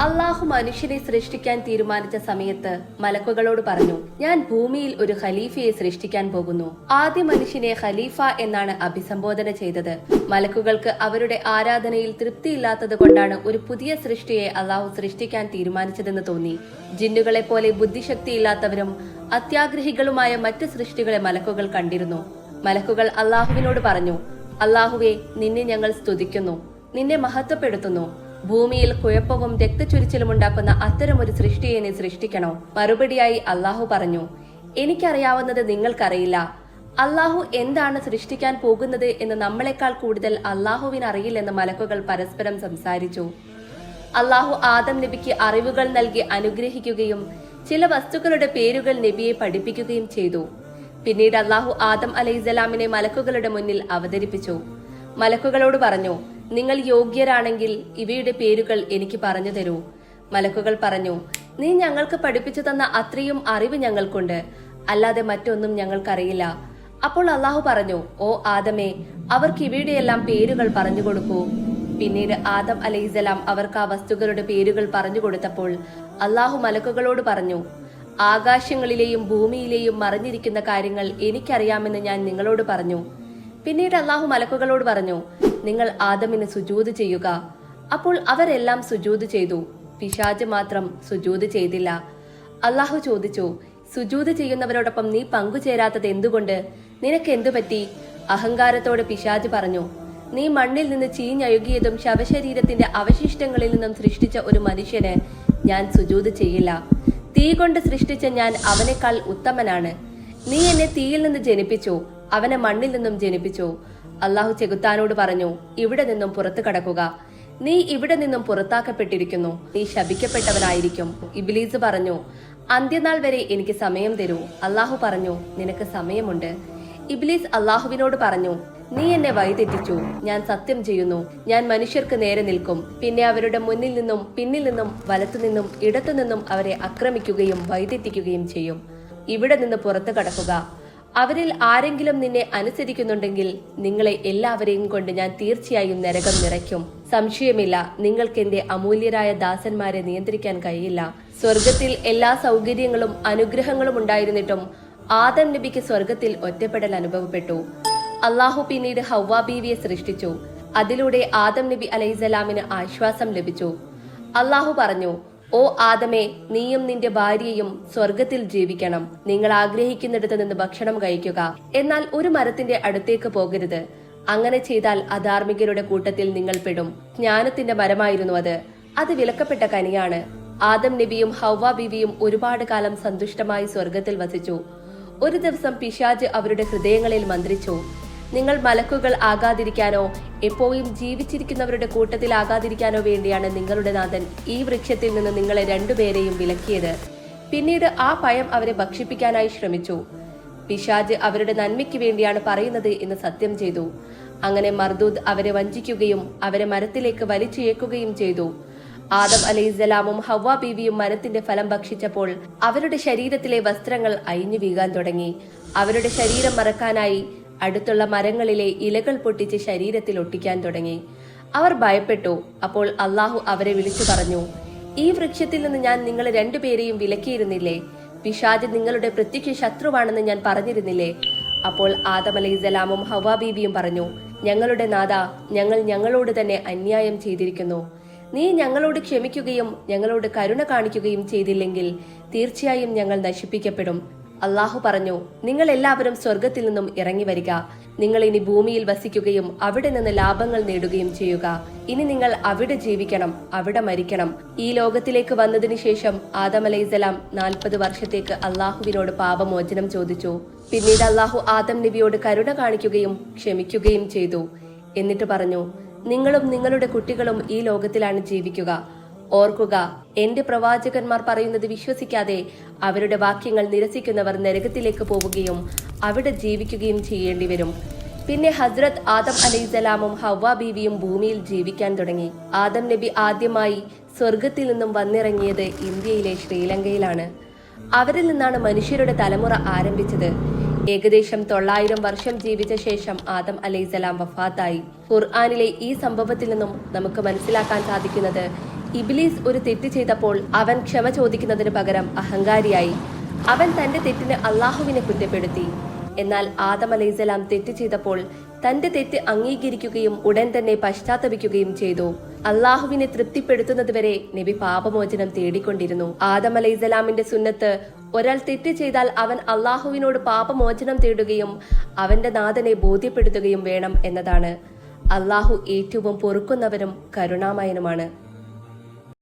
അള്ളാഹു മനുഷ്യനെ സൃഷ്ടിക്കാൻ തീരുമാനിച്ച സമയത്ത് മലക്കുകളോട് പറഞ്ഞു, ഞാൻ ഭൂമിയിൽ ഒരു ഖലീഫയെ സൃഷ്ടിക്കാൻ പോകുന്നു. ആദ്യ മനുഷ്യനെ ഖലീഫ എന്നാണ് അഭിസംബോധന ചെയ്തത്. മലക്കുകൾക്ക് അവരുടെ ആരാധനയിൽ തൃപ്തിയില്ലാത്തത് കൊണ്ടാണ് ഒരു പുതിയ സൃഷ്ടിയെ അള്ളാഹു സൃഷ്ടിക്കാൻ തീരുമാനിച്ചതെന്ന് തോന്നി. ജിന്നുകളെ പോലെ ബുദ്ധിശക്തിയില്ലാത്തവരും അത്യാഗ്രഹികളുമായ മറ്റ് സൃഷ്ടികളെ മലക്കുകൾ കണ്ടിരുന്നു. മലക്കുകൾ അള്ളാഹുവിനോട് പറഞ്ഞു, അള്ളാഹുവെ, നിന്നെ ഞങ്ങൾ സ്തുതിക്കുന്നു, നിന്നെ മഹത്വപ്പെടുത്തുന്നു. ഭൂമിയിൽ കുഴപ്പവും രക്തചൊരിച്ചിലും ഉണ്ടാക്കുന്ന അത്തരമൊരു സൃഷ്ടിയെ നീ സൃഷ്ടിക്കണോ? മറുപടിയായി അള്ളാഹു പറഞ്ഞു, എനിക്കറിയാവുന്നത് നിങ്ങൾക്കറിയില്ല. അള്ളാഹു എന്താണ് സൃഷ്ടിക്കാൻ പോകുന്നത് എന്ന് നമ്മളെക്കാൾ കൂടുതൽ അള്ളാഹുവിന് അറിയില്ലെന്ന് മലക്കുകൾ പരസ്പരം സംസാരിച്ചു. അള്ളാഹു ആദം നബിക്ക് അറിവുകൾ നൽകി അനുഗ്രഹിക്കുകയും ചില വസ്തുക്കളുടെ പേരുകൾ നബിയെ പഠിപ്പിക്കുകയും ചെയ്തു. പിന്നീട് അള്ളാഹു ആദം അലൈഹിസ്സലാമിനെ മലക്കുകളുടെ മുന്നിൽ അവതരിപ്പിച്ചു. മലക്കുകളോട് പറഞ്ഞു, നിങ്ങൾ യോഗ്യരാണെങ്കിൽ ഇവയുടെ പേരുകൾ എനിക്ക് പറഞ്ഞു തരൂ. മലക്കുകൾ പറഞ്ഞു, നീ ഞങ്ങൾക്ക് പഠിപ്പിച്ചു തന്ന അത്രയും അറിവ് ഞങ്ങൾക്കുണ്ട്, അല്ലാതെ മറ്റൊന്നും ഞങ്ങൾക്കറിയില്ല. അപ്പോൾ അള്ളാഹു പറഞ്ഞു, ഓ ആദമേ, അവർക്ക് ഇവയുടെയെല്ലാം പേരുകൾ പറഞ്ഞു കൊടുക്കൂ. പിന്നീട് ആദം അലൈഹിസ്സലാം അവർക്ക് ആ വസ്തുക്കളുടെ പേരുകൾ പറഞ്ഞു കൊടുത്തപ്പോൾ അള്ളാഹു മലക്കുകളോട് പറഞ്ഞു, ആകാശങ്ങളിലെയും ഭൂമിയിലെയും മറഞ്ഞിരിക്കുന്ന കാര്യങ്ങൾ എനിക്കറിയാമെന്ന് ഞാൻ നിങ്ങളോട് പറഞ്ഞു. പിന്നീട് അള്ളാഹു മലക്കുകളോട് പറഞ്ഞു, നിങ്ങൾ ആദമിന് സുജൂദ് ചെയ്യുക. അപ്പോൾ അവരെല്ലാം സുജൂദ് ചെയ്തു. പിശാച് മാത്രം സുജൂദ് ചെയ്തില്ല. അള്ളാഹു ചോദിച്ചു, സുജൂദ് ചെയ്യുന്നവരോടൊപ്പം നീ പങ്കുചേരാത്തത് എന്തുകൊണ്ട്? നിനക്ക് എന്തു പറ്റി? അഹങ്കാരത്തോടെ പിശാച് പറഞ്ഞു, നീ മണ്ണിൽ നിന്ന് ചീഞ്ഞഴുകിയതും ശവശരീരത്തിന്റെ അവശിഷ്ടങ്ങളിൽ നിന്നും സൃഷ്ടിച്ച ഒരു മനുഷ്യന് ഞാൻ സുജൂദ് ചെയ്യില്ല. തീ കൊണ്ട് സൃഷ്ടിച്ച ഞാൻ അവനേക്കാൾ ഉത്തമനാണ്. നീ എന്നെ തീയിൽ നിന്ന് ജനിപ്പിച്ചു, അവനെ മണ്ണിൽ നിന്നും ജനിപ്പിച്ചു. അള്ളാഹു ചെകുത്താനോട് പറഞ്ഞു, ഇവിടെ നിന്നും പുറത്തു കടക്കുക. നീ ഇവിടെ നിന്നും പുറത്താക്കപ്പെട്ടിരിക്കുന്നു, നീ ശപിക്കപ്പെട്ടവനായിരിക്കും. ഇബ്ലീസ് പറഞ്ഞു, അന്ത്യനാൾ വരെ എനിക്ക് സമയം തരൂ. അള്ളാഹു പറഞ്ഞു, നിനക്ക് സമയമുണ്ട്. ഇബ്ലീസ് അള്ളാഹുവിനോട് പറഞ്ഞു, നീ എന്നെ വഴിതെറ്റിച്ചു. ഞാൻ സത്യം ചെയ്യുന്നു, ഞാൻ മനുഷ്യർക്ക് നേരെ നിൽക്കും. പിന്നെ അവരുടെ മുന്നിൽ നിന്നും പിന്നിൽ നിന്നും വലത്തുനിന്നും ഇടത്തുനിന്നും അവരെ ആക്രമിക്കുകയും വഴിതെറ്റിക്കുകയും ചെയ്യും. ഇവിടെ നിന്ന് പുറത്തു കടക്കുക. അവരിൽ ആരെങ്കിലും നിന്നെ അനുസരിക്കുന്നുണ്ടെങ്കിൽ നിങ്ങളെ എല്ലാവരെയും കൊണ്ട് ഞാൻ തീർച്ചയായും നരകം നിറയ്ക്കും. സംശയമില്ല, നിങ്ങൾക്ക് എന്റെ അമൂല്യരായ ദാസന്മാരെ നിയന്ത്രിക്കാൻ കഴിയില്ല. സ്വർഗത്തിൽ എല്ലാ സൗകര്യങ്ങളും അനുഗ്രഹങ്ങളും ഉണ്ടായിരുന്നിട്ടും ആദം നബിക്ക് സ്വർഗത്തിൽ ഒറ്റപ്പെടൽ അനുഭവപ്പെട്ടു. അള്ളാഹു പിന്നീട് ഹവ്വാ ബീവിയെ സൃഷ്ടിച്ചു. അതിലൂടെ ആദം നബി അലൈഹിസ്സലാമിന് ആശ്വാസം ലഭിച്ചു. അള്ളാഹു പറഞ്ഞു, ഓ ആദമേ, നീയും നിന്റെ ഭാര്യയും സ്വർഗത്തിൽ ജീവിക്കണം. നിങ്ങൾ ആഗ്രഹിക്കുന്നിടത്ത് നിന്ന് ഭക്ഷണം കഴിക്കുക. എന്നാൽ ഒരു മരത്തിന്റെ അടുത്തേക്ക് പോകരുത്. അങ്ങനെ ചെയ്താൽ അധാർമികരുടെ കൂട്ടത്തിൽ നിങ്ങൾ പെടും. ജ്ഞാനത്തിന്റെ മരമായിരുന്നു അത്. അത് വിലക്കപ്പെട്ട കനിയാണ്. ആദം നബിയും ഹവ്വാ ബീവിയും ഒരുപാട് കാലം സന്തുഷ്ടമായി സ്വർഗത്തിൽ വസിച്ചു. ഒരു ദിവസം പിശാച് അവരുടെ ഹൃദയങ്ങളിൽ മന്ത്രിച്ചു, നിങ്ങൾ മലക്കുകൾ ആകാതിരിക്കാനോ എപ്പോഴും ജീവിച്ചിരിക്കുന്നവരുടെ കൂട്ടത്തിൽ ആകാതിരിക്കാനോ വേണ്ടിയാണ് നിങ്ങളുടെ നാഥൻ ഈ വൃക്ഷത്തിൽ നിന്ന് നിങ്ങളെ രണ്ടുപേരെയും വിലക്കിയത്. പിന്നീട് ആ പഴം അവരെ ഭക്ഷിപ്പിക്കാനായി ശ്രമിച്ചു. പിശാച് അവരുടെ നന്മയ്ക്ക് വേണ്ടിയാണ് പറയുന്നത് എന്ന് സത്യം ചെയ്തു. അങ്ങനെ മർദൂദ് അവരെ വഞ്ചിക്കുകയും അവരെ മരത്തിലേക്ക് വലിച്ചിഴക്കുകയും ചെയ്തു. ആദം അലൈഹിസ്സലാമും ഹവ്വാ ബീവിയും മരത്തിന്റെ ഫലം ഭക്ഷിച്ചപ്പോൾ അവരുടെ ശരീരത്തിലെ വസ്ത്രങ്ങൾ അഴിഞ്ഞു വീഴാൻ തുടങ്ങി. അവരുടെ ശരീരം മറക്കാനായി അടുത്തുള്ള മരങ്ങളിലെ ഇലകൾ പൊട്ടിച്ച് ശരീരത്തിൽ ഒട്ടിക്കാൻ തുടങ്ങി. അവർ ഭയപ്പെട്ടു. അപ്പോൾ അള്ളാഹു അവരെ വിളിച്ചു പറഞ്ഞു, ഈ വൃക്ഷത്തിൽ നിന്ന് ഞാൻ നിങ്ങളെ രണ്ടുപേരെയും വിലക്കിയിരുന്നില്ലേ? പിശാച് നിങ്ങളുടെ പ്രത്യക്ഷ ശത്രുവാണെന്ന് ഞാൻ പറഞ്ഞിരുന്നില്ലേ? അപ്പോൾ ആദം അലൈഹിസ്സലാമും ഹവ്വാ ബീവിയും പറഞ്ഞു, ഞങ്ങളുടെ നാഥ, ഞങ്ങൾ ഞങ്ങളോട് തന്നെ അന്യായം ചെയ്തിരിക്കുന്നു. നീ ഞങ്ങളോട് ക്ഷമിക്കുകയും ഞങ്ങളോട് കരുണ കാണിക്കുകയും ചെയ്തില്ലെങ്കിൽ തീർച്ചയായും ഞങ്ങൾ നശിപ്പിക്കപ്പെടും. അള്ളാഹു പറഞ്ഞു, നിങ്ങൾ എല്ലാവരും സ്വർഗത്തിൽ നിന്നും ഇറങ്ങി വരിക. നിങ്ങൾ ഇനി ഭൂമിയിൽ വസിക്കുകയും അവിടെ നിന്ന് ലാഭങ്ങൾ നേടുകയും ചെയ്യുക. ഇനി നിങ്ങൾ അവിടെ ജീവിക്കണം, അവിടെ മരിക്കണം. ഈ ലോകത്തിലേക്ക് വന്നതിന് ശേഷം ആദം അലൈഹിസ്സലാം 40 വർഷത്തേക്ക് അള്ളാഹുവിനോട് പാപമോചനം ചോദിച്ചു. പിന്നീട് അള്ളാഹു ആദം നബിയോട് കരുണ കാണിക്കുകയും ക്ഷമിക്കുകയും ചെയ്തു. എന്നിട്ട് പറഞ്ഞു, നിങ്ങളും നിങ്ങളുടെ കുട്ടികളും ഈ ലോകത്തിലാണ് ജീവിക്കുക. ഓർക്കുക, എന്റെ പ്രവാചകന്മാർ പറയുന്നത് വിശ്വസിക്കാതെ അവരുടെ വാക്യങ്ങൾ നിരസിക്കുന്നവർ നരകത്തിലേക്ക് പോവുകയും അവിടെ ജീവിക്കുകയും ചെയ്യേണ്ടി വരും. പിന്നെ ഹസ്രത്ത് ആദം അലൈഹിസ്സലാമും ഹവ്വാ ബീവിയും ഭൂമിയിൽ ജീവിക്കാൻ തുടങ്ങി. ആദം നബി ആദ്യമായി സ്വർഗത്തിൽ നിന്നും വന്നിറങ്ങിയത് ഇന്ത്യയിലെ ശ്രീലങ്കയിലാണ്. അവരിൽ നിന്നാണ് മനുഷ്യരുടെ തലമുറ ആരംഭിച്ചത്. ഏകദേശം 900 വർഷം ജീവിച്ച ശേഷം ആദം അലൈഹിസ്സലാം വഫാത്തായി. ഖുർആനിലെ ഈ സംഭവത്തിൽ നിന്നും നമുക്ക് മനസ്സിലാക്കാൻ സാധിക്കുന്നത് ഇബ്ലീസ് ഒരു തെറ്റ് ചെയ്തപ്പോൾ അവൻ ക്ഷമ ചോദിക്കുന്നതിന് പകരം അഹങ്കാരിയായി. അവൻ തന്റെ തെറ്റിന് അള്ളാഹുവിനെ കുറ്റപ്പെടുത്തി. എന്നാൽ ആദം അലൈഹിസ്സലാം തെറ്റ് ചെയ്തപ്പോൾ തന്റെ തെറ്റ് അംഗീകരിക്കുകയും ഉടൻ തന്നെ പശ്ചാത്തപിക്കുകയും ചെയ്തു. അള്ളാഹുവിനെ തൃപ്തിപ്പെടുത്തുന്നതുവരെ നബി പാപമോചനം തേടിക്കൊണ്ടിരുന്നു. ആദം അലൈഹിസ്സലാമിന്റെ സുന്നത്ത് ഒരാൾ തെറ്റ് ചെയ്താൽ അവൻ അള്ളാഹുവിനോട് പാപമോചനം തേടുകയും അവന്റെ നാഥനെ ബോധ്യപ്പെടുത്തുകയും വേണം എന്നതാണ്. അള്ളാഹു ഏറ്റവും പൊറുക്കുന്നവനും കരുണാമയനുമാണ്.